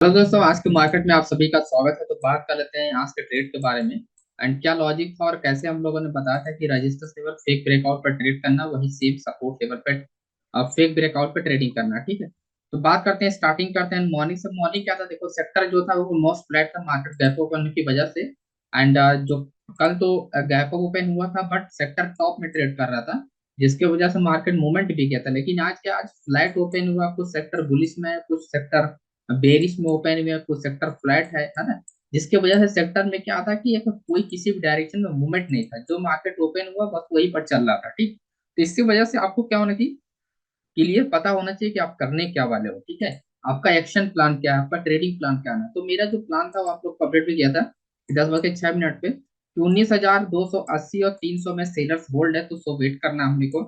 Hello दोस्तों, आज के मार्केट में आप सभी का स्वागत है। तो बात कर लेते हैं आज के ट्रेड के बारे में एंड क्या लॉजिक था और कैसे हम लोगों ने बताया था कि रजिस्टर्स लेवल फेक ब्रेकआउट पर ट्रेड करना, वही सेम सपोर्ट लेवल पे फेक ब्रेकआउट पे ट्रेडिंग करना। ठीक है, तो बात करते हैं, स्टार्टिंग करते हैं मॉर्निंग से। मॉर्निंग क्या था, देखो सेक्टर जो था वो मोस्ट फ्लैट था मार्केट गैप ओपन की वजह से। एंड जो कल तो गैप ओपन हुआ था बट सेक्टर टॉप में ट्रेड कर रहा था, जिसकी वजह से मार्केट मूवमेंट भी किया था। लेकिन आज क्या, आज फ्लैट ओपन हुआ, कुछ सेक्टर बुलिश में है, कुछ सेक्टर बेरिश में ओपन हुए, कुछ सेक्टर फ्लैट है ना। जिसकी वजह से सेक्टर में क्या था कि एक कोई किसी भी डायरेक्शन में मूवमेंट नहीं था, जो मार्केट ओपन हुआ बस वही पर चल रहा था। ठीक, तो इसकी वजह से आपको क्या होना चाहिए, क्लियर पता होना चाहिए कि आप करने क्या वाले हो। ठीक है, आपका एक्शन प्लान क्या है, आपका ट्रेडिंग प्लान क्या है। तो मेरा जो प्लान था वो आप लोग को अपडेट भी किया था कि 10 बज के 6 मिनट पे कि 19,280 और 300 में सेलर्स होल्ड है, तो सो वेट करना हमने को।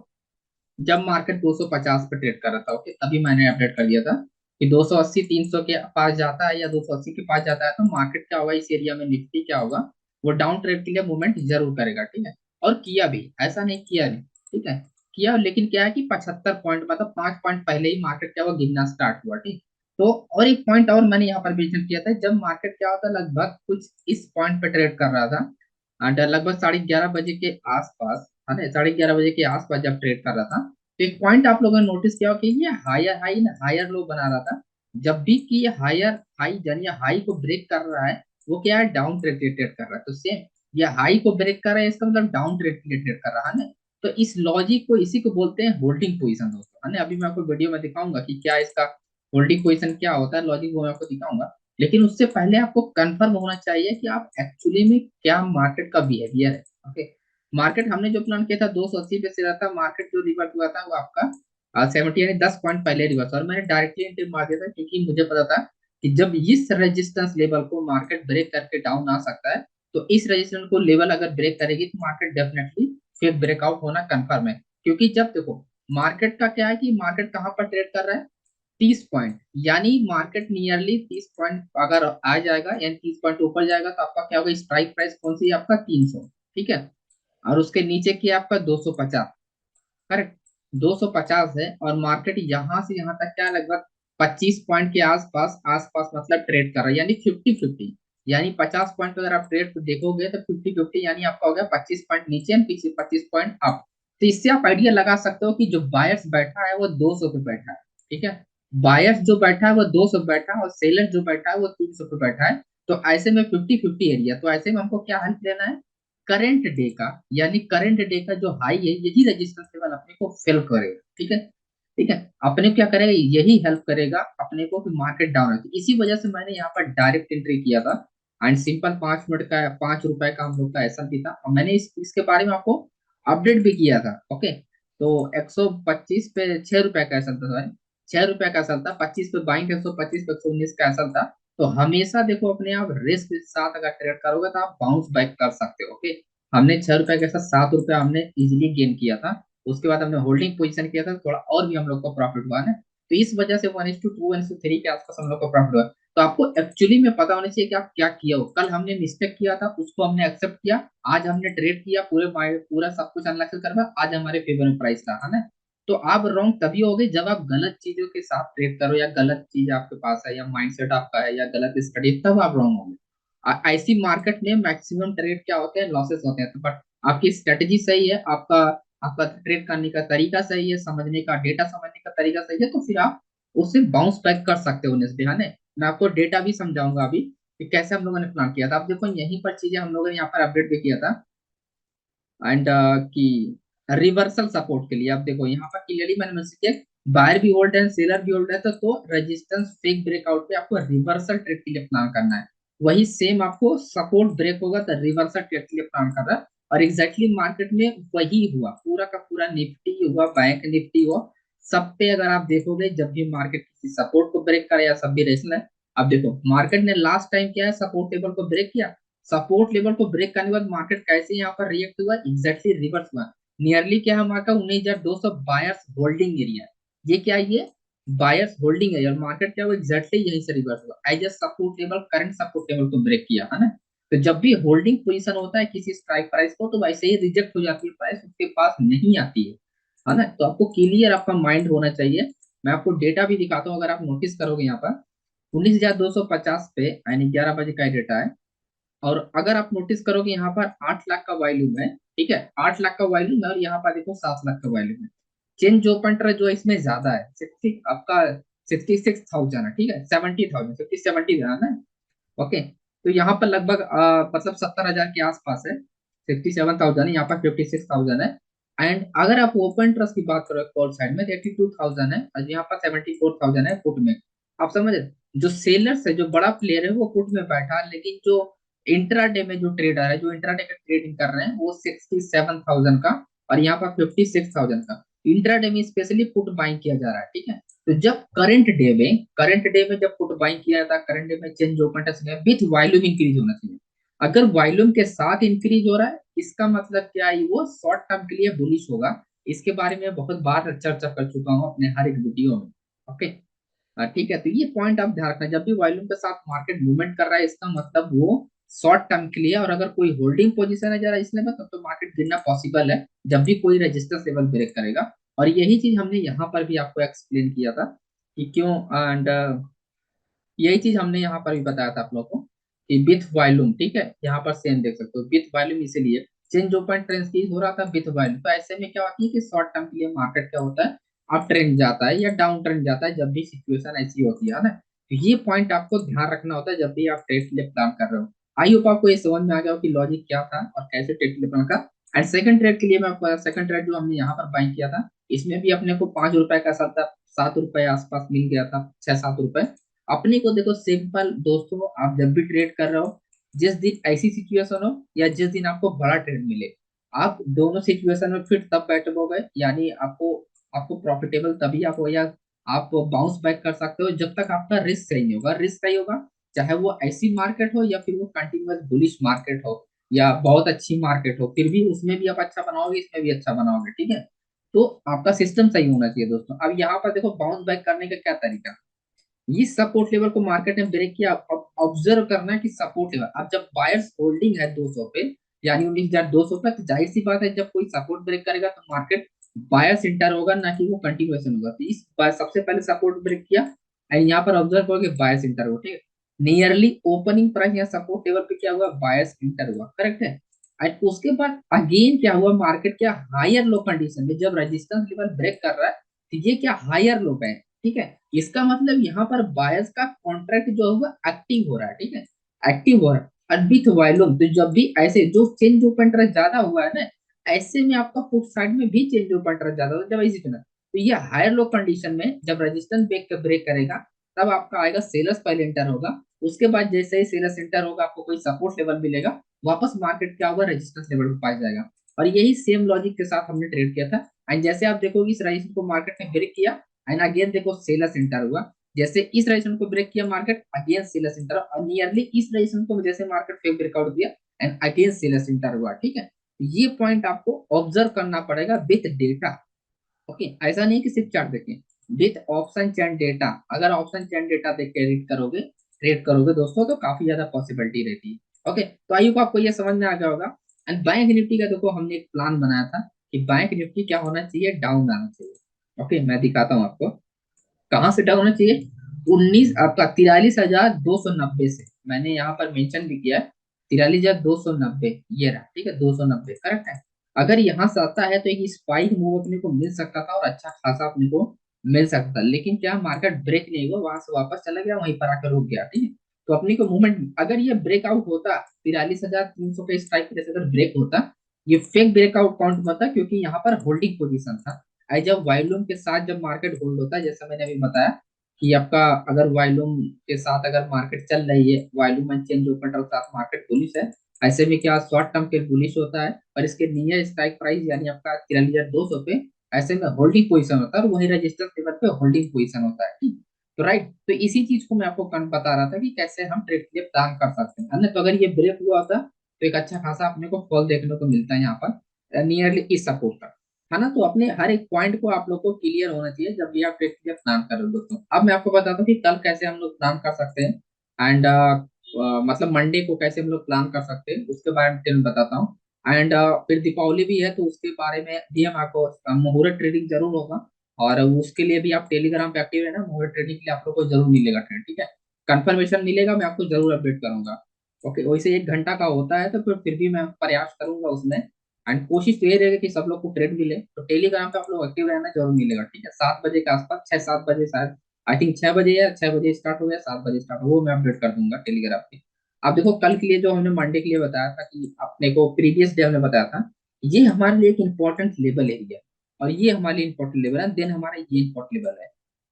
जब मार्केट 250 पे ट्रेड कर रहा था, ओके, तभी मैंने अपडेट कर दिया था कि 280 300 के पास जाता है या 280 के पास जाता है तो मार्केट क्या होगा, इस एरिया में निफ्टी क्या होगा, वो डाउन ट्रेड के लिए मूवमेंट जरूर करेगा। ठीक है, और किया भी, ऐसा नहीं किया नहीं। ठीक है, किया, लेकिन क्या है कि 75 पॉइंट, मतलब 5 पॉइंट पहले ही मार्केट क्या हुआ, गिरना स्टार्ट हुआ। ठीक, तो और एक पॉइंट और मैंने यहाँ पर मेंशन किया था, जब मार्केट क्या होता है लगभग कुछ इस पॉइंट पे ट्रेड कर रहा था एंड लगभग 11:30 बजे के आसपास, है ना, 11:30 बजे के आसपास जब ट्रेड कर रहा था, तो एक पॉइंट आप लोगों ने नोटिस किया हो कि ये हायर हाई ना हायर लो बना रहा था। जब भी कि ये हायर हाई यानी हाई को ब्रेक कर रहा है, वो क्या है, डाउन ट्रेड ट्रेड कर रहा है। तो सेम ये हाई को ब्रेक कर रहा है, इसका मतलब डाउन ट्रेड ट्रेड कर रहा है ना। तो इस लॉजिक को, इसी को बोलते हैं होल्डिंग पोजीशन दोस्तों, है ना। अभी मैं आपको वीडियो में दिखाऊंगा कि क्या इसका होल्डिंग पोजीशन क्या होता है, लॉजिक वो मैं आपको दिखाऊंगा। लेकिन उससे पहले आपको कंफर्म होना चाहिए कि आप एक्चुअली में क्या मार्केट का बिहेवियर है। ओके, मार्केट हमने जो प्लान किया था 280 पे से रहता, मार्केट जो रिवर्स हुआ था वो आपका 70 यानी 10 पॉइंट पहले रिवर्स। और मैंने डायरेक्टली एंट्री मार दिया था क्योंकि मुझे पता था कि जब इस रेजिस्टेंस लेवल को मार्केट ब्रेक करके डाउन आ सकता है, तो इस रेजिस्टेंस को लेवल अगर ब्रेक करेगी तो मार्केट डेफिनेटली फिर ब्रेकआउट होना कंफर्म है। क्योंकि जब देखो मार्केट का क्या है कि मार्केट कहाँ पर ट्रेड कर रहा है, 30 पॉइंट, यानी मार्केट नियरली 30 पॉइंट अगर आ जाएगा यानी 30 पॉइंट ऊपर जाएगा तो आपका क्या होगा, स्ट्राइक प्राइस कौन सी है आपका, 300। ठीक है, और उसके नीचे की आपका 250, करेक्ट, 250 है। और मार्केट यहाँ से यहाँ तक क्या है, लगभग 25 पॉइंट के आसपास आसपास मतलब ट्रेड कर रहा है, यानी 50-50। यानी 50 पॉइंट अगर आप ट्रेड को देखोगे तो 50-50, यानी आपका हो गया 25 पॉइंट नीचे एंड पीछे 25 पॉइंट अप। तो इससे आप आइडिया लगा सकते हो कि जो बायर्स बैठा है वो 200 पे बैठा है। ठीक है, बायर्स जो बैठा है वो 200 पे बैठा है और सेलर जो बैठा है वो 300 पे बैठा है। तो ऐसे में 50-50 एरिया, तो ऐसे में हमको क्या हेल्प लेना है, करंट डे का, यानी करंट डे का जो हाई है यही रेजिस्टेंस लेवल अपने को फिल करेगा। ठीक है, ठीक है, अपने को क्या करेगा, यही हेल्प करेगा अपने को कि मार्केट डाउन है। तो इसी वजह से मैंने यहाँ पर डायरेक्ट एंट्री किया था एंड सिंपल 5 मिनट का, 5 रुपए का हम लोग का ऐसा भी था। और मैंने इसके बारे में आपको अपडेट भी किया था। ओके, तो 125 पे 6 रुपए का ऐसा था, 6 रुपए का ऐसा था, 25 पे बाइंग, 125 पे 119 का ऐसा था। तो हमेशा देखो अपने आप रिस्क के साथ अगर ट्रेड करोगे तो आप बाउंस बैक कर सकते हो। ओके, हमने 6 रुपए के साथ 7 रुपए हमने इजीली गेन किया था। उसके बाद हमने होल्डिंग पोजीशन किया था, थोड़ा और भी हम लोग को प्रॉफिट हुआ ना। तो इस वजह से 1:2 1:3 के आसपास हम लोग को प्रॉफिट हुआ। तो आपको एक्चुअली में पता होना चाहिए कि आप क्या किया हो। कल हमने मिस्टेक किया था, उसको हमने एक्सेप्ट किया, आज हमने ट्रेड किया, पूरे पूरा सब कुछ एनालिसिस करवा, आज हमारे फेवर में प्राइस रहा, है ना। तो आप रॉन्ग तभी होगे जब आप गलत चीजों के साथ ट्रेड करो, या गलत चीज आपके पास है, या माइंडसेट आपका है, या गलत स्टडी, तब आप रॉन्ग होंगे। ऐसी मार्केट में मैक्सिमम ट्रेड क्या होते हैं, लॉसेस होते हैं। तो बट आपकी स्ट्रेटजी सही है, आपका आपका ट्रेड करने का तरीका सही है, समझने का, डेटा समझने का तरीका सही है, तो फिर आप उससे बाउंस बैक कर सकते हो नेक्स्ट डे, है ना। मैं आपको डेटा भी समझाऊंगा अभी कि कैसे हम लोगों ने प्लान किया था। आप देखो यहीं पर चीजें हम लोगों ने यहाँ पर अपडेट भी किया था एंड कि रिवर्सल सपोर्ट के लिए आप देखो यहाँ पर क्लियरली मैंने मैसेज किया, बायर भी होल्ड है सेलर भी होल्ड है, तो रेजिस्टेंस फेक ब्रेकआउट पे आपको रिवर्सल ट्रेड के लिए प्लान करना है। वही सेम आपको सपोर्ट ब्रेक होगा तो रिवर्सल ट्रेड के लिए प्लान कर रहा है। और एग्जैक्टली मार्केट में वही हुआ, पूरा का पूरा निफ्टी हुआ, बैंक निफ्टी हुआ, सब पे अगर आप देखोगे जब भी मार्केट किसी सपोर्ट को ब्रेक करे या सब भी रेशन है। अब देखो मार्केट ने लास्ट टाइम क्या है, सपोर्ट लेवल को ब्रेक किया, सपोर्ट लेवल को ब्रेक करने के बाद मार्केट कैसे यहाँ पर रिएक्ट हुआ, एग्जैक्टली रिवर्स हुआ। नियरली क्या है हमारा 19,200 बायर्स होल्डिंग एरिया, ये क्या है, ये बायर्स होल्डिंग एरिया। और मार्केट क्या हुआ, एग्जैक्टली यहीं से रिवर्स हुआ, as a support level, current support level को ब्रेक किया, है ना। तो जब भी होल्डिंग पोजीशन होता है किसी स्ट्राइक प्राइस को, तो वैसे ही रिजेक्ट हो जाती है, प्राइस उसके पास नहीं आती है ना। तो आपको क्लियर आपका माइंड होना चाहिए। मैं आपको डेटा भी दिखाता हूँ, अगर आप नोटिस करोगे यहाँ पर, 19,250 पे यानी 11 बजे का डेटा है। और अगर आप नोटिस करोगे यहाँ पर 8 लाख का वॉल्यूम है, ठीक है, 8 लाख का वॉल्यूम है, और यहाँ पर देखो 7 लाख का वॉल्यूम है। चेंज ओपन ट्रस्ट जो है इसमें ज्यादा है, 60 आपका 66,000 है, ठीक है, 70,000, 70 है ना। ओके, तो यहाँ पर लगभग मतलब 70,000 के आसपास है। 67,000 है, यहाँ पर 56,000 है। एंड अगर आप ओपन ट्रस्ट की बात करो कॉल साइड में, 82,000 है, और यहाँ पर 74,000 है पुट में। आप समझ रहे? जो सेलर्स है, जो बड़ा प्लेयर है, वो पुट में बैठा है, लेकिन जो इंट्राडे में जो ट्रेडर है, जो इंट्राडे का ट्रेडिंग कर रहे हैं, वो 67,000 का, और यहाँ पर 56,000 का इंट्राडे में स्पेशली पुट बाइंग किया जा रहा है, ठीक है। तो जब करंट डे में जब पुट बाइंग किया था, करंट डे में चेंज ओपन टेस्ट में विथ वॉल्यूम इंक्रीज होना चाहिए। अगर वॉल्यूम के साथ इंक्रीज हो रहा है, इसका मतलब क्या है, वो शॉर्ट टर्म के लिए बुलिश होगा। इसके बारे में बहुत बार चर्चा कर चुका हूँ अपने हर एक वीडियो में। ओके, ठीक है, तो ये पॉइंट आप ध्यान रखना, जब भी वॉल्यूम के साथ मार्केट मूवमेंट कर रहा है, इसका मतलब वो शॉर्ट टर्म के लिए। और अगर कोई होल्डिंग पोजीशन है जरा इस लेवल, तब तो मार्केट गिरना पॉसिबल है, जब भी कोई रेजिस्टेंस लेवल ब्रेक करेगा। और यही चीज हमने यहाँ पर भी आपको एक्सप्लेन किया था कि क्यों। एंड यही चीज हमने यहाँ पर भी बताया था आप लोगों को कि विथ वॉल्यूम, ठीक है, यहाँ पर सेम देख सकते हो, विथ वॉल्यूम इसीलिए चेंज ओपन ट्रेंड हो रहा था विथ वॉल्यूम। तो ऐसे में क्या होती है कि शॉर्ट टर्म के लिए मार्केट क्या होता है, अप ट्रेंड जाता है या डाउन ट्रेंड जाता है, जब भी सिचुएशन ऐसी होती है ना। तो ये पॉइंट आपको ध्यान रखना होता है जब भी आप ट्रेड के लिए प्लान कर रहे हो। आई होप आपको ये समझ में आ गया हो कि लॉजिक क्या था और कैसे ट्रेड के लिए प्लान का। एंड सेकंड ट्रेड के लिए मैं आपको, सेकंड ट्रेड जो हमने यहाँ पर बाइंग किया था, इसमें भी अपने को 5 रुपए का साथ 7 रुपए आसपास मिल गया था, 6-7 रुपए। अपने को देखो सिंपल दोस्तों, आप जब भी ट्रेड कर रहे हो, जिस दिन ऐसी सिचुएशन हो या जिस दिन आपको बड़ा ट्रेड मिले, आप दोनों सिचुएशन में फिर तब बैठोगे, यानी आपको आपको प्रॉफिटेबल तभी आप हो, या आप बाउंस बैक कर सकते हो जब तक आपका रिस्क सही नहीं होगा। रिस्क सही होगा चाहे वो ऐसी मार्केट हो या फिर वो कंटिन्यूअस बुलिश मार्केट हो या बहुत अच्छी मार्केट हो, फिर भी उसमें भी आप अच्छा बनाओगे, इसमें भी अच्छा बनाओगे, ठीक है। तो आपका सिस्टम सही होना चाहिए दोस्तों। अब यहाँ पर देखो बाउंस बैक करने का क्या तरीका। ये सपोर्ट लेवल को मार्केट ने ब्रेक किया, अब ऑब्जर्व करना है कि सपोर्ट लेवल, अब जब बायर्स होल्डिंग है 200 पे, यानी 19,200 पे, तो जाहिर सी बात है जब कोई सपोर्ट ब्रेक करेगा तो मार्केट बायर्स इंटर होगा, ना कि वो कंटिन्यूएशन होगा। तो इस बार सबसे पहले सपोर्ट ब्रेक किया, एंड यहाँ पर ऑब्जर्व करो कि बायर्स इंटर हुआ, ठीक है। नियरली ओपनिंग प्राइस या सपोर्ट लेवल पे क्या हुआ, बायर्स इंटर हुआ, करेक्ट है। एंड उसके बाद अगेन क्या हुआ, मार्केट क्या हायर लो कंडीशन में जब रेजिस्टेंस लेवल ब्रेक कर रहा है, तो ये क्या हायर लो पे है, ठीक है। इसका मतलब यहाँ पर बायर्स का कॉन्ट्रैक्ट जो होगा एक्टिव हो रहा है, ठीक है, एक्टिव हो रहा है। और विथ वॉल्यूम, तो जब भी ऐसे जो चेंज ओपन इंटरेस्ट ज्यादा हुआ है ना, ऐसे में आपका पुट साइड में भी चेंज ओपन इंटरेस्ट ज्यादा होगा, जब ऐसी चुना तो ये हायर लो कंडीशन में जब रेजिस्टेंस ब्रेक करेगा, तब आपका आएगा सेलर्स पहले एंटर होगा। उसके बाद जैसे ही सेलर्स एंटर होगा, आपको कोई सपोर्ट लेवल मिलेगा, वापस मार्केट क्या होगा, रेजिस्टेंस लेवल पर पास जाएगा। और यही सेम लॉजिक के साथ हमने ट्रेड किया था। एंड जैसे आप देखोगे इस रेजिस्टेंस को मार्केट ने ब्रेक किया, एंड अगेन देखो सेलर सेंटर हुआ। जैसे इस रेजिस्टेंस को ब्रेक किया मार्केट, अगेन सेलर सेंटर, और नियरली इस रेजिस्टेंस को जैसे मार्केट फेक ब्रेकआउट दिया, एंड अगेन सेलर सेंटर हुआ, ठीक है। ये पॉइंट आपको ऑब्जर्व करना पड़ेगा विथ डेटा। ओके, ऐसा नहीं कि सिर्फ चार्ट देखें, विथ ऑप्शन चैन डेटा। अगर ऑप्शन चैन डेटा देख के ट्रेड करोगे दोस्तों, तो काफी ज्यादा पॉसिबिलिटी रहती है। ओके, तो आई होप आपको ये समझ में आ गया होगा। एंड बैंक निफ्टी का देखो हमने एक प्लान बनाया था कि बैंक निफ्टी क्या होना चाहिए, डाउन आना चाहिए। ओके, मैं दिखाता हूँ आपको कहाँ से डाउन होना चाहिए। 43,290 से, मैंने यहाँ पर मेंशन भी किया है, 43,290, ये रहा, ठीक है, 290 करेक्ट है। अगर यहाँ से आता है तो एक स्पाइक मूव अपने को मिल सकता था और अच्छा खासा अपने को मिल सकता था, लेकिन क्या मार्केट ब्रेक नहीं हुआ, वहां से वापस चला गया, वहीं पर आकर रुक गया, ठीक है। तो अपने को मूवमेंट, अगर ये ब्रेकआउट होता 43,300 के स्ट्राइक प्रेस अगर ब्रेक होता, ये फेक ब्रेकआउट काउंट होता, क्योंकि यहाँ पर होल्डिंग पोजीशन था। जब वॉल्यूम के साथ जब मार्केट होल्ड होता है, जैसा मैंने अभी बताया कि आपका अगर वॉल्यूम के साथ अगर मार्केट चल रही है, वॉल्यूम एंड चेंज ओपन के साथ मार्केट बुलिश है, ऐसे में क्या शॉर्ट टर्म के बुलिश होता है, और इसके नियर स्ट्राइक प्राइस यानी आपका 43,200 पे, ऐसे में होल्डिंग पोजीशन होता है, और वही रजिस्टर लेवल पे होल्डिंग पोजीशन होता है, ठीक। तो राइट, तो इसी चीज को मैं आपको बता रहा था कि कैसे हम ट्रेड के लिए प्लान कर सकते हैं, है ना। तो अगर ये ब्रेक हुआ होता तो एक अच्छा खासा अपने को फॉल देखने को मिलता है यहाँ पर नियरली इस सपोर्ट का, है ना। तो अपने हर एक पॉइंट को आप लोग को क्लियर होना चाहिए जब भी आप ट्रेड के लिए प्लान कर रहे हो दोस्तों। अब मैं आपको बताता हूँ कि कल कैसे हम लोग प्लान कर सकते हैं, एंड मतलब मंडे को कैसे हम लोग प्लान कर सकते हैं, उसके बारे में डिटेल बताता हूँ। एंड फिर दीपावली भी है, तो उसके बारे में भी हम आपको मुहूर्त ट्रेडिंग जरूर होगा, और उसके लिए भी आप टेलीग्राम पे एक्टिव है ना, मुहूर्त ट्रेडिंग के लिए आप लोग को जरूर मिलेगा ट्रेड, ठीक है। कंफर्मेशन मिलेगा मैं आपको जरूर अपडेट करूंगा। ओके, वैसे 1 घंटा का होता है तो फिर भी मैं प्रयास करूंगा उसमें। एंड कोशिश तो ये रहेगी कि सब लोग को ट्रेड मिले, तो टेलीग्राम पे आप लोग एक्टिव रहना जरूर मिलेगा, ठीक है। 7 बजे के आसपास, 6-7 बजे शायद, आई थिंक 6 बजे या 6 बजे स्टार्ट हो गया, 7 बजे स्टार्ट हो, वो मैं अपडेट कर दूंगा टेलीग्राम पे। आप देखो कल के लिए जो हमने मंडे के लिए बताया था कि अपने को प्रीवियस डे हमने बताया था, ये हमारे लिए एक इंपॉर्टेंट लेवल एरिया है, और ये हमारे लिए इंपॉर्टेंट लेवल है, देन हमारा ये इंपॉर्टेंट लेवल है,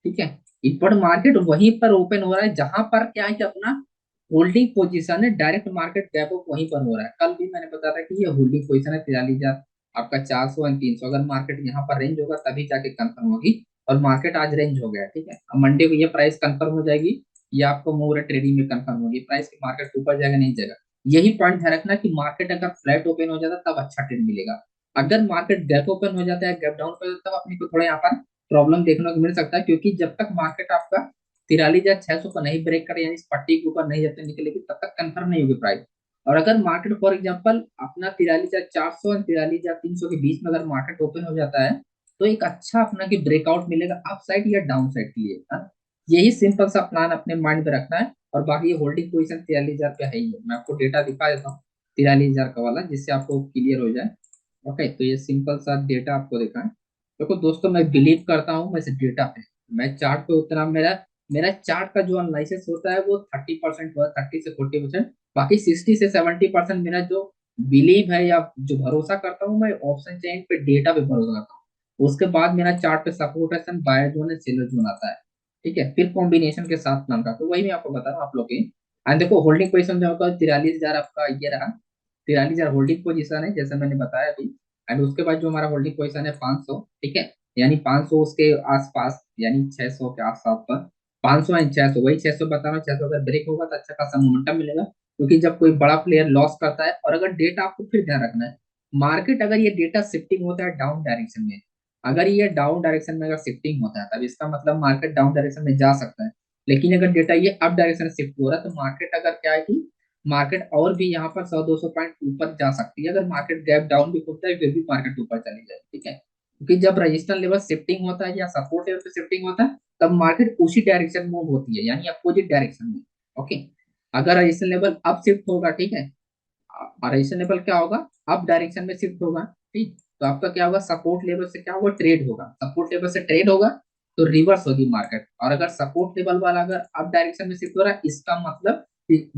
ठीक है। इंपॉर्टेंट मार्केट वहीं पर ओपन हो रहा है जहां पर क्या है कि अपना होल्डिंग पोजीशन है, डायरेक्ट मार्केट गैप अप वहीं पर हो रहा है। कल भी मैंने बताया था कि ये होल्डिंग पोजीशन है 43,000, आपका 400 एंड 300, अगर मार्केट यहाँ पर रेंज होगा तभी जाके कंफर्म होगी, और मार्केट आज रेंज हो गया, ठीक है। अब मंडे को ये प्राइस कंफर्म हो जाएगी, ये आपको मोर ट्रेडिंग में कंफर्म होगी, प्राइस की मार्केट ऊपर जाएगा नहीं जाएगा। यही पॉइंट ध्यान रखना कि मार्केट अगर फ्लैट ओपन हो जाता है तब अच्छा ट्रेड मिलेगा, अगर मार्केट गैप ओपन हो जाता है, गैप डाउन पे तब अपने को थोड़ा यहाँ पर प्रॉब्लम देखने को मिल सकता है, क्योंकि जब तक मार्केट आपका 43,600 को नहीं ब्रेक करे, यानी इस पट्टी के ऊपर नहीं जब तक निकलेगी तब तक कंफर्म नहीं होगी प्राइस। और अगर मार्केट फॉर एग्जांपल अपना 43,400 और 43,300 के बीच में अगर मार्केट ओपन हो जाता है, तो एक अच्छा अपना की ब्रेकआउट मिलेगा अप साइड या डाउन साइड के लिए, हाँ? यही सिंपल सा प्लान अपने माइंड में रखना है। और बाकी होल्डिंग पोजीशन 43,000 पे है ही है, मैं आपको डेटा दिखा देता हूँ 43,000 का वाला, जिससे आपको क्लियर हो जाए। ओके, तो ये सिंपल सा डेटा आपको दिखा है। देखो दोस्तों, मैं बिलीव करता हूँ मैं डेटा पे, मैं चार्ट पे उतना मेरा मेरा चार्ट का जो एनालिसिस होता है वो 30% हुआ, 30 से 40%, बाकी 60 से 70% मेरा जो बिलीव है या जो भरोसा करता हूँ मैं ऑप्शन चेन पे, डेटा पे भरोसा करता हूँ। उसके बाद मेरा चार्ट पे सपोर्ट है, बायर जोन है, सेलर जोन आता है, ठीक है, फिर कॉम्बिनेशन के साथ प्लान का, तो वही मैं आपको बता रहा हूँ आप लोग की। एंड देखो होल्डिंग पोजिशन जो होगा 43,000 आपका ये रहा, 43,000 होल्डिंग पोजीशन है जैसे मैंने बताया अभी। एंड उसके बाद जो हमारा होल्डिंग पोजीशन है 500, ठीक है, यानी 500 उसके आसपास, यानी 600 के आसपास पर, 500 एंड 600, वही 600 बता रहा हूँ, 600 अगर ब्रेक होगा तो अच्छा खासा मोमेंटम मिलेगा, क्योंकि जब कोई बड़ा प्लेयर लॉस करता है, और अगर डेटा आपको फिर ध्यान रखना है, मार्केट अगर ये डेटा शिफ्टिंग होता है डाउन डायरेक्शन में, अगर ये डाउन डायरेक्शन में अगर शिफ्टिंग होता है तब इसका मतलब मार्केट डाउन डायरेक्शन में जा सकता है। लेकिन अगर डेटा ये अप डायरेक्शन शिफ्ट हो रहा है तो मार्केट अगर क्या है कि मार्केट और भी यहाँ पर 100-200 पॉइंट ऊपर जा सकती है, अगर मार्केट गैप डाउन भी खुलता है फिर भी मार्केट ऊपर चली जाए, ठीक है। क्योंकि जब रजिस्टेंस लेवल शिफ्टिंग होता है या सपोर्ट लेवल पे शिफ्टिंग होता है, तब मार्केट उसी डायरेक्शन मूव होती है, यानी अपोजिट डायरेक्शन में। ओके, अगर रजिस्टेंस लेवल अप शिफ्ट होगा, ठीक है, और रजिस्टेंस लेवल क्या होगा, अप डायरेक्शन में शिफ्ट होगा, ठीक, तो आपका क्या होगा, सपोर्ट लेवल से क्या होगा, ट्रेड होगा, सपोर्ट लेवल से ट्रेड होगा, तो रिवर्स होगी मार्केट। और अगर सपोर्ट लेवल वाला अगर अप डायरेक्शन में शिफ्ट हो रहा है, इसका मतलब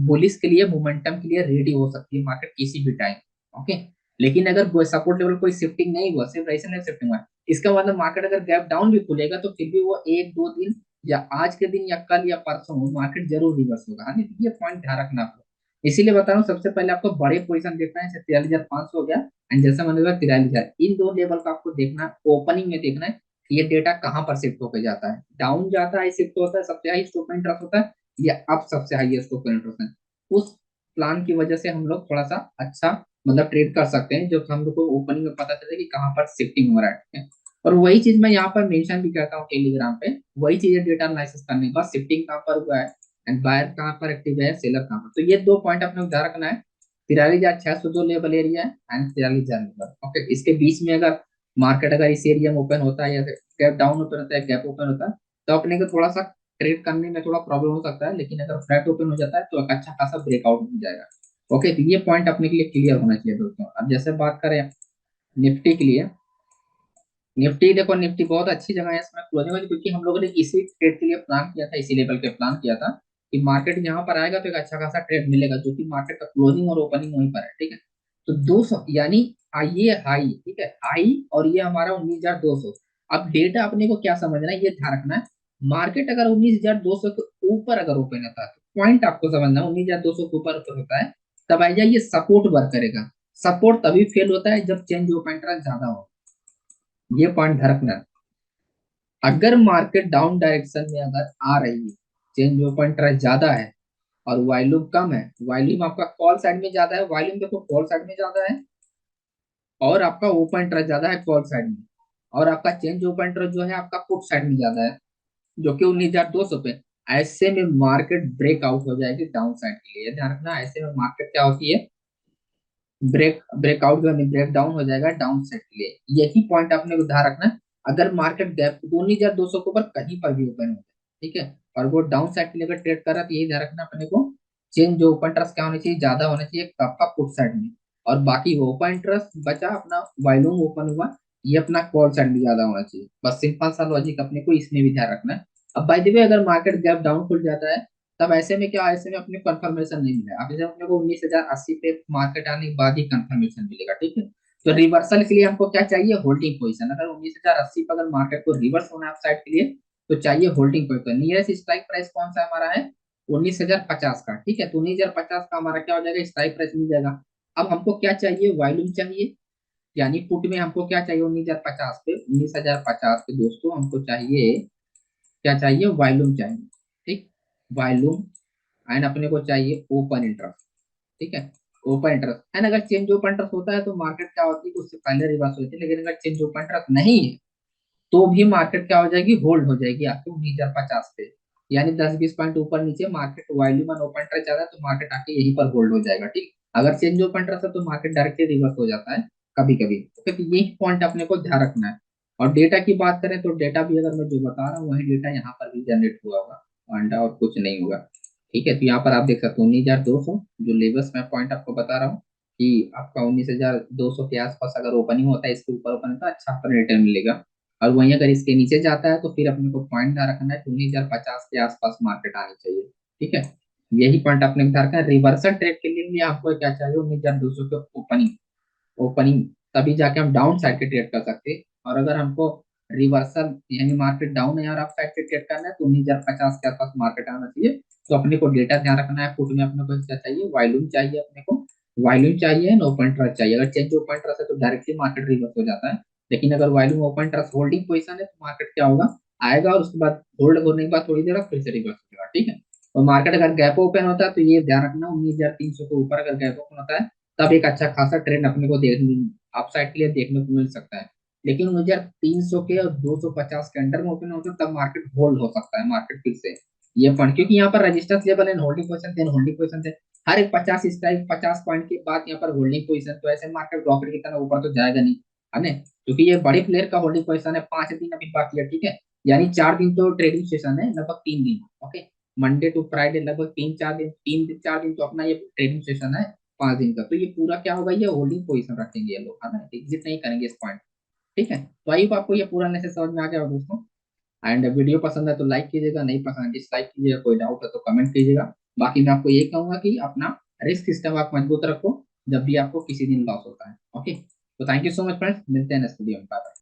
बुलिस के लिए, मोमेंटम के लिए रेडी हो सकती है मार्केट किसी भी टाइम। ओके, लेकिन अगर सपोर्ट लेवल कोई शिफ्टिंग नहीं हुआ, सिर्फ रजिस्टेंस में शिफ्टिंग हुआ है, इसका मतलब मार्केट अगर गैप डाउन भी खुलेगा तो फिर भी वो 1-2 दिन या आज के दिन या कल या परसों मार्केट जरूर रिवर्स होगा, हाँ, ये पॉइंट ध्यान रखना आप लोग। इसीलिए बता रहा हूँ सबसे पहले आपको बड़े पोजीशन देखना है, जैसे 43,500 हो गया, एंड जैसा मैंने बोला 43,000, इन दो लेवल का आपको देखना, ओपनिंग में देखना है कि ये डेटा कहाँ पर शिफ्ट होकर जाता है, डाउन जाता है, शिफ्ट होता है, सबसे हाई स्टॉप इंटरेस्ट होता है, या अप सबसे हाई स्टॉप इंटरेस्ट है। उस प्लान की वजह से हम लोग थोड़ा सा अच्छा मतलब ट्रेड कर सकते हैं, जो हम लोग को ओपनिंग में पता चले कि कहाँ पर शिफ्टिंग हो रहा है, ठीक है। और वही चीज मैं यहाँ पर मेंशन भी करता हूँ टेलीग्राम पे, वही चीज डेटा एनालिसिस करने के बाद शिफ्टिंग कहाँ पर हुआ है, एंड बायर कहाँ पर एक्टिव है, सेलर कहाँ पर, तो ये 2 पॉइंट अपने को ध्यान रखना है। 43,600 जो लेवल एरिया है एंड 43,000 लेवल, ओके, इसके बीच में अगर मार्केट अगर इस एरिया में ओपन होता है या गैप डाउन ओपन होता है, गैप ओपन होता है, तो अपने को थोड़ा सा ट्रेड करने में थोड़ा प्रॉब्लम हो सकता है, लेकिन अगर फ्लैट ओपन हो जाता है तो एक अच्छा खासा ब्रेकआउट मिल जाएगा। ओके, तो ये पॉइंट अपने के लिए क्लियर होना चाहिए दोस्तों। अब जैसे बात करें निफ्टी के लिए, निफ्टी देखो, निफ्टी बहुत अच्छी जगह है इसमें क्लोजिंग वाली, क्योंकि हम लोगों ने इसी ट्रेड के लिए प्लान किया था, इसी लेवल पे प्लान किया था कि मार्केट यहाँ पर आएगा तो एक अच्छा खासा ट्रेड मिलेगा, जो कि मार्केट का क्लोजिंग और ओपनिंग वहीं पर है, ठीक है। तो 200 यानी ये हाई, ठीक है, हाई, और ये हमारा 19,200। अब डेटा अपने को क्या समझना है, ये ध्यान रखना है, मार्केट अगर 19,200 के ऊपर अगर ओपन होता है तो पॉइंट आपको समझना है, 19,200 के ऊपर ओपन होता है तब आ जाए ये सपोर्ट वर्क करेगा। सपोर्ट तभी फेल होता है जब चेंज ओपन इंटरेस्ट ज्यादा हो, ये पॉइंट ध्यान रखना है। अगर मार्केट डाउन डायरेक्शन में अगर आ रही है, चेंज ओपन इंटरेस्ट ज्यादा है और वॉल्यूम कम है, वॉल्यूम आपका कॉल साइड में ज्यादा है, वॉल्यूम देखो कॉल साइड में ज्यादा है, और आपका ओपन इंटरेस्ट ज्यादा है कॉल साइड में, और आपका चेंज ओपन इंटरेस्ट जो है आपका पुट साइड में ज्यादा है, जो कि 19,200 पे, ऐसे में मार्केट ब्रेकआउट हो जाएगी डाउन साइड के लिए, ध्यान रखना, ऐसे में मार्केट क्या होती है, ब्रेकआउट जो है ब्रेक डाउन हो जाएगा डाउन साइड के लिए, यही पॉइंट आपने को ध्यान रखना है। अगर मार्केट गैप 19,200 के ऊपर कहीं पर भी ओपन हो जाए, ठीक है। और वो डाउन साइड के लिए अगर ट्रेड कर रहा है तो यही ध्यान रखना अपने को, चेन जो ओपन इंटरेस्ट क्या होना चाहिए, ज्यादा होना चाहिए आपका पुट साइड में, और बाकी ओपन इंटरेस्ट बचा अपना वॉल्यूम ओपन हुआ, ये अपना कॉल साइड में ज्यादा होना चाहिए। बस सिंपल सा लॉजिक अपने को इसमें भी ध्यान रखना है। अब बाय द वे अगर मार्केट गैप डाउन खुल जाता है, तब ऐसे में क्या, ऐसे में अपने कंफर्मेशन नहीं मिला, अब जैसे अपने को 19,080 पे मार्केट आने के बाद ही कंफर्मेशन मिलेगा, ठीक है। तो रिवर्सल के लिए हमको क्या चाहिए, होल्डिंग पोजीशन। अगर 19,080 पर अगर मार्केट को रिवर्स होना है अपसाइड के लिए, तो चाहिए holding position. Nearest strike price कौन सा हमारा है, 19,050 का, ठीक है। तो 19,050 का हमारा क्या हो जाएगा, स्ट्राइक प्राइस मिल जाएगा। अब हमको क्या चाहिए, वॉल्यूम चाहिए, यानी पुट में हमको क्या चाहिए, 19,050 पे, 19,050 पे दोस्तों हमको चाहिए, क्या चाहिए, वॉल्यूम चाहिए, ठीक। वॉल्यूम एंड अपने को चाहिए ओपन इंटरेस्ट, ठीक है। ओपन इंटरेस्ट एंड अगर चेंज ओपन इंटरेस्ट होता है तो मार्केट क्या होती है, उससे पहले रिवर्स होती है। लेकिन अगर चेंज ओपन इंटरेस्ट नहीं है, तो भी मार्केट क्या हो जाएगी, होल्ड हो जाएगी आपके 19,050 पे। यानी 10-20 पॉइंट ऊपर नीचे मार्केट वॉल्यूम और ओपन इंटरेस्ट ज्यादा है, तो मार्केट आके यहीं पर होल्ड हो जाएगा, ठीक। अगर चेंज ओपन इंटरेस्ट है तो मार्केट डायरेक्टली रिवर्स हो जाता है कभी कभी। तो यही पॉइंट अपने को ध्यान रखना है। और डेटा की बात करें तो डेटा भी अगर मैं जो बता रहा हूँ वही डेटा यहाँ पर भी जनरेट हुआ होगा, अंडा और कुछ नहीं होगा, ठीक है। तो यहाँ पर आप देख सकते हो 19,200 जो लेवल्स मैं पॉइंट आपको बता रहा हूँ, कि आपका 19,200 के आसपास अगर ओपनिंग होता है, इसके ऊपर ओपन होता है, अच्छा आपका रिटर्न मिलेगा। और वहीं अगर इसके नीचे जाता है तो फिर अपने को पॉइंट ध्यान रखना है, 19,050 के आसपास मार्केट आनी चाहिए, ठीक है। यही पॉइंट आपने ध्यान रखना है। रिवर्सल ट्रेड के लिए भी आपको क्या चाहिए, 19,200 के ओपनिंग, ओपनिंग, तभी जाके हम डाउन साइड के ट्रेड कर सकते हैं। और अगर हमको रिवर्सल यानी मार्केट डाउन है और अप साइड के ट्रेड करना है, तो 19,050 के आसपास मार्केट आना चाहिए। तो अपने को डेटा ध्यान रखना है, फुट में अपने को क्या चाहिए, वॉल्यूम चाहिए अपने को, वॉल्यूम चाहिए, ओपन ट्रस्ट चाहिए। अगर चेंज ओपन ट्रस्ट है तो डायरेक्टली मार्केट रिवर्स हो जाता है। लेकिन अगर volume open trust holding position है, तो मार्केट क्या होगा, आएगा और उसके बाद होल्ड होने के बाद थोड़ी देर बाद फिर से रिवर्स हो जाएगा, ठीक है। और मार्केट अगर गैप ओपन होता है तो ये ध्यान रखना, 19,300 के ऊपर अगर गैप ओपन होता है, तब एक अच्छा खासा ट्रेंड अपने को देखने, अपसाइड के लिए देखने को मिल सकता है। लेकिन 19,300 के और 250 के अंडर में ओपन होता है, तब मार्केट होल्ड हो सकता है, मार्केट फिर से ये फंड, क्योंकि यहाँ पर resistance level and holding position थे, होल्डिंग पोजीशन थे। हर एक 50 स्ट्राइक 50 पॉइंट के बाद यहाँ पर होल्डिंग पोजीशन, तो ऐसे मार्केट रॉकेट की तरह ऊपर तो जाएगा नहीं, है ना। क्योंकि ये बड़े प्लेयर का होल्डिंग पोजीशन है, 5 दिन अभी बाकी है, ठीक है। यानी 4 दिन तो ट्रेडिंग सेशन है, लगभग 3 दिन, ओके। मंडे टू फ्राइडे लगभग 3-4 दिन, 3 दिन 4 दिन तो अपना ये ट्रेडिंग सेशन है, 5 दिन का। तो ये पूरा क्या होगा, ये होल्डिंग पोजीशन रखेंगे ये लोग, है ना, एग्जिट नहीं करेंगे इस पॉइंट, ठीक है। तो आई होप आपको ये पूरा मैसेज समझ में आ गया होगा दोस्तों। एंड वीडियो पसंद है तो लाइक कीजिएगा, नहीं पसंद है डिसलाइक कीजिएगा, कोई डाउट है तो कमेंट कीजिएगा। बाकी मैं आपको यही कहूंगा कि अपना रिस्क सिस्टम आप मजबूत रखो, जब भी आपको किसी दिन लॉस होता है, ओके। तो thank you so much friends, मिलते हैं नेक्स्ट वीडियो में, बाय।